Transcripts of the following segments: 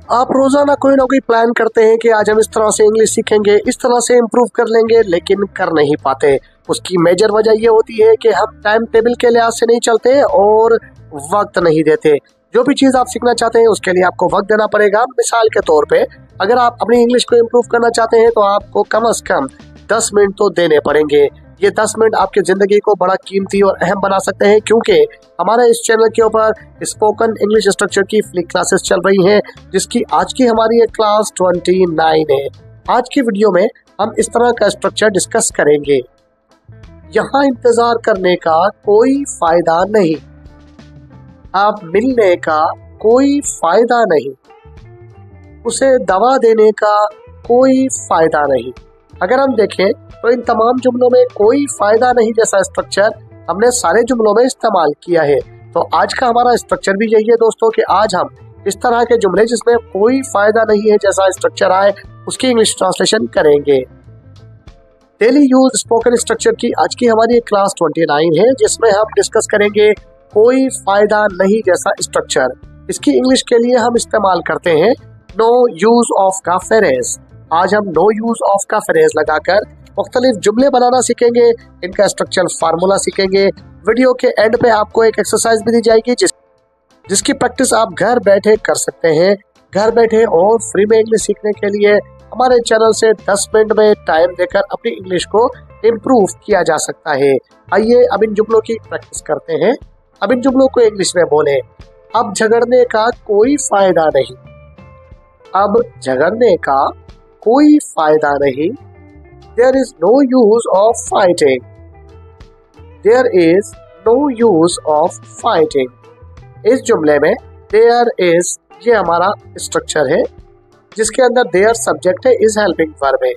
आप रोजाना कोई ना कोई प्लान करते हैं कि आज हम इस तरह से इंग्लिश सीखेंगे, इस तरह से इम्प्रूव कर लेंगे, लेकिन कर नहीं पाते। उसकी मेजर वजह ये होती है कि हम टाइम टेबल के लिहाज से नहीं चलते और वक्त नहीं देते। जो भी चीज़ आप सीखना चाहते हैं उसके लिए आपको वक्त देना पड़ेगा। मिसाल के तौर पे अगर आप अपनी इंग्लिश को इम्प्रूव करना चाहते हैं तो आपको कम से कम 10 मिनट तो देने पड़ेंगे। ये 10 मिनट आपकी ज़िंदगी को बड़ा कीमती और अहम बना सकते हैं, क्योंकि हमारे इस चैनल के ऊपर स्पोकन इंग्लिश स्ट्रक्चर की फ्री क्लासेस चल रही हैं, जिसकी आज की हमारी ये क्लास 29 है। आज की वीडियो में हम इस तरह का स्ट्रक्चर डिस्कस करेंगे। यहाँ इंतज़ार करने का कोई फ़ायदा नहीं, आप मिलने का कोई फ़ायदा नहीं, उसे दवा देने का कोई फ़ायदा नहीं। अगर हम देखें तो इन तमाम जुमलों में कोई फ़ायदा नहीं जैसा स्ट्रक्चर हमने सारे जुमलों में इस्तेमाल किया है। तो आज का हमारा स्ट्रक्चर भी यही है दोस्तों कि आज हम इस तरह के जुमले जिसमें कोई फ़ायदा नहीं है जैसा स्ट्रक्चर आए उसकी इंग्लिश ट्रांसलेशन करेंगे। डेली यूज स्पोकन स्ट्रक्चर की आज की हमारी क्लास 29 है, जिसमें हम डिस्कस करेंगे कोई फ़ायदा नहीं जैसा स्ट्रक्चर। इसकी इंग्लिश के लिए हम इस्तेमाल करते हैं नो यूज ऑफ का फ्रेज। आज हम नो यूज ऑफ का फ्रेज लगाकर मुख्तलिफ जुमले बनाना सीखेंगे, इनका स्ट्रक्चर फार्मूला सीखेंगे। वीडियो के एंड पे आपको एक एक्सरसाइज भी दी जाएगी जिसकी प्रैक्टिस आप घर बैठे कर सकते हैं। घर बैठे और फ्री में इंग्लिश सीखने के लिए हमारे चैनल से 10 मिनट में टाइम देकर अपनी इंग्लिश को इम्प्रूव किया जा सकता है। आइए अब इन जुमलों की प्रैक्टिस करते हैं। अब इन जुमलों को इंग्लिश में बोलें। अब झगड़ने का कोई फायदा नहीं, अब झगड़ने का कोई फायदा नहीं। There is no use of fighting. There is no use of fighting. इस जुमले में there is ये हमारा स्ट्रक्चर है, जिसके अंदर there सब्जेक्ट है, is हेल्पिंग वर्ब है।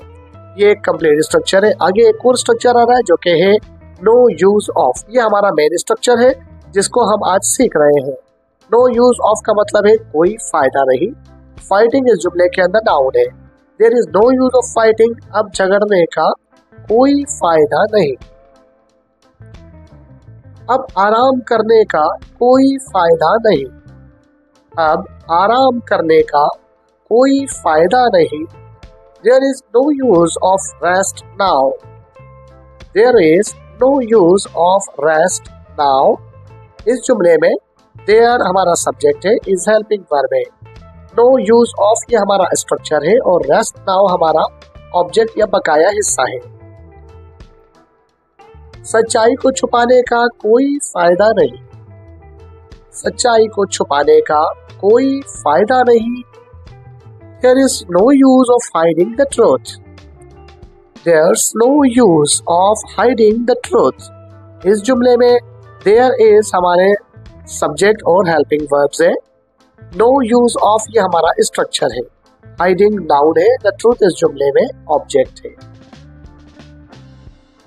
ये एक कंप्लीट स्ट्रक्चर है। आगे एक और स्ट्रक्चर आ रहा है जो कि है no use of। ये हमारा मेन स्ट्रक्चर है जिसको हम आज सीख रहे हैं। no use of का मतलब है कोई फायदा नहीं। फाइटिंग इस जुमले के अंदर नाउन है। There is no use of fighting। अब झगड़ने का कोई फायदा नहीं। अब आराम करने का कोई फायदा नहीं, अब आराम करने का कोई फायदा नहीं। There is no use of rest now। There is no use of rest now। इस जुमले में there हमारा सब्जेक्ट है, is हेल्पिंग वर्ब है। नो यूज ऑफ ये हमारा स्ट्रक्चर है और रेस्ट नाउ हमारा ऑब्जेक्ट या बकाया हिस्सा है। सच्चाई को छुपाने का कोई फायदा नहीं, सच्चाई को छुपाने का कोई फायदा नहीं। There is no use of hiding the truth। There's no use of hiding the truth। इस जुमले में there is हमारे सब्जेक्ट और हेल्पिंग वर्ब्स है। नो यूज ऑफ ये हमारा स्ट्रक्चर है। हाइडिंग नाउन है। द ट्रूथ इस जुमले में ऑब्जेक्ट है।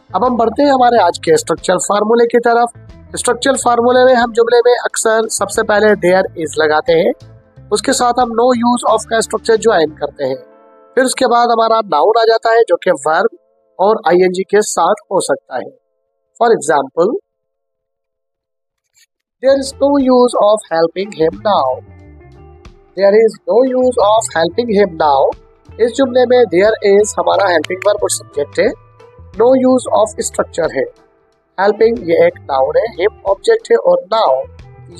अब हम बढ़ते हैं हमारे आज के स्ट्रक्चर फार्मूले की तरफ। स्ट्रक्चर फार्मूले में हम जुमले में अक्सर सबसे पहले देयर इज लगाते हैं, उसके साथ हम नो यूज ऑफ का स्ट्रक्चर ज्वाइन करते हैं। फिर उसके बाद हमारा नाउन आ जाता है जो कि वर्ब और आईएनजी के साथ हो सकता है। For example, there is no use of helping him now. There is no use of helping him now। इस जुमले में there is हमारा हेल्पिंग वर्ब और सब्जेक्ट है। no use of स्ट्रक्चर है। helping ये एक नाउन है, him ऑब्जेक्ट है और now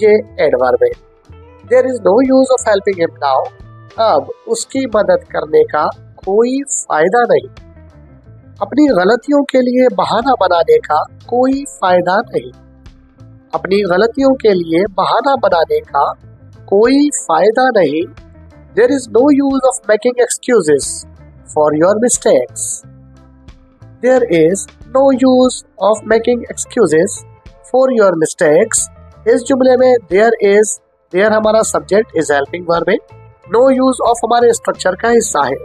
ये एडवर्ब है। there is no use of helping him now। अब उसकी मदद करने का कोई फायदा नहीं, अपनी गलतियों के लिए बहाना बनाने का कोई फायदा नहीं, अपनी गलतियों के लिए बहाना बनाने का कोई फायदा नहीं। There is no use of making excuses for your mistakes। There is no use of making excuses for your mistakes। इस जुमले में there is, there हमारा सब्जेक्ट is हेल्पिंग वर्ब है। no use of हमारे स्ट्रक्चर का हिस्सा है।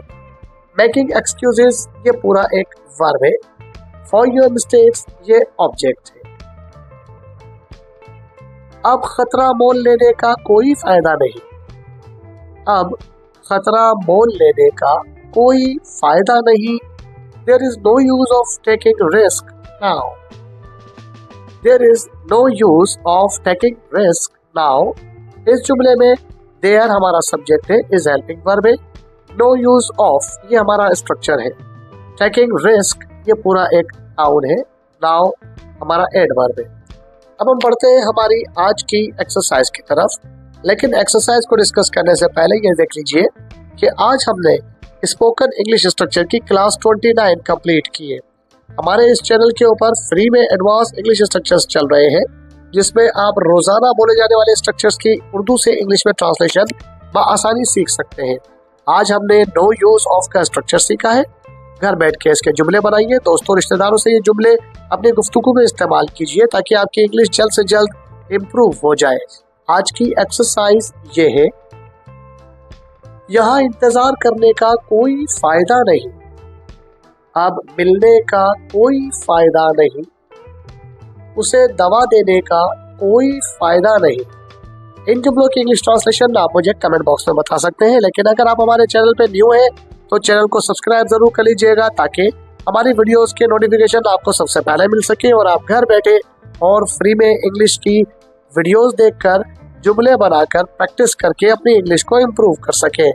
making excuses ये पूरा एक वर्ब है। for your mistakes ये ऑब्जेक्ट है। अब खतरा मोल लेने का कोई फायदा नहीं, अब खतरा मोल लेने का कोई फायदा नहीं। There is no use of taking risk now। There is no use of taking risk now। इस जुमले में देयर हमारा सब्जेक्ट है, इज हेल्पिंग वर्ब है, नो यूज ऑफ ये हमारा स्ट्रक्चर है, टेकिंग रिस्क ये पूरा एक नाउन है, नाउ हमारा एडवर्ब है। अब हम बढ़ते हैं हमारी आज की एक्सरसाइज की तरफ, लेकिन एक्सरसाइज को डिस्कस करने से पहले ये देख लीजिए कि आज हमने स्पोकन इंग्लिश स्ट्रक्चर की क्लास 29 कंप्लीट की है। हमारे इस चैनल के ऊपर फ्री में एडवांस इंग्लिश स्ट्रक्चर्स चल रहे हैं, जिसमें आप रोजाना बोले जाने वाले स्ट्रक्चर्स की उर्दू से इंग्लिश में ट्रांसलेशन बआसानी सीख सकते हैं। आज हमने नो यूज ऑफ का स्ट्रक्चर सीखा है। घर बैठ के इसके जुमले बनाइए, दोस्तों रिश्तेदारों से ये जुमले अपने गुफ्तगू में इस्तेमाल कीजिए ताकि आपकी इंग्लिश जल्द से जल्द इम्प्रूव हो जाए। आज की एक्सरसाइज ये है, यहाँ इंतजार करने का कोई फायदा नहीं, अब मिलने का कोई फायदा नहीं, उसे दवा देने का कोई फायदा नहीं। इन जुमलों की इंग्लिश ट्रांसलेशन आप मुझे कमेंट बॉक्स में बता सकते हैं, लेकिन अगर आप हमारे चैनल पे न्यू हैं तो चैनल को सब्सक्राइब जरूर कर लीजिएगा ताकि हमारी वीडियोस के नोटिफिकेशन आपको सबसे पहले मिल सके और आप घर बैठे और फ्री में इंग्लिश की वीडियोस देखकर जुमले बनाकर प्रैक्टिस करके अपनी इंग्लिश को इम्प्रूव कर सकें।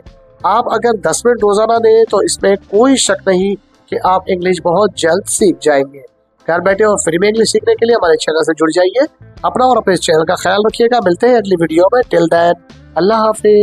आप अगर 10 मिनट रोजाना दें तो इसमें कोई शक नहीं कि आप इंग्लिश बहुत जल्द सीख जाएंगे। घर बैठे और फ्री में इंग्लिश सीखने के लिए हमारे चैनल से जुड़ जाइए। अपना और अपने चैनल का ख्याल रखिएगा। मिलते हैं अगली वीडियो में। टिल देन अल्लाह हाफिज।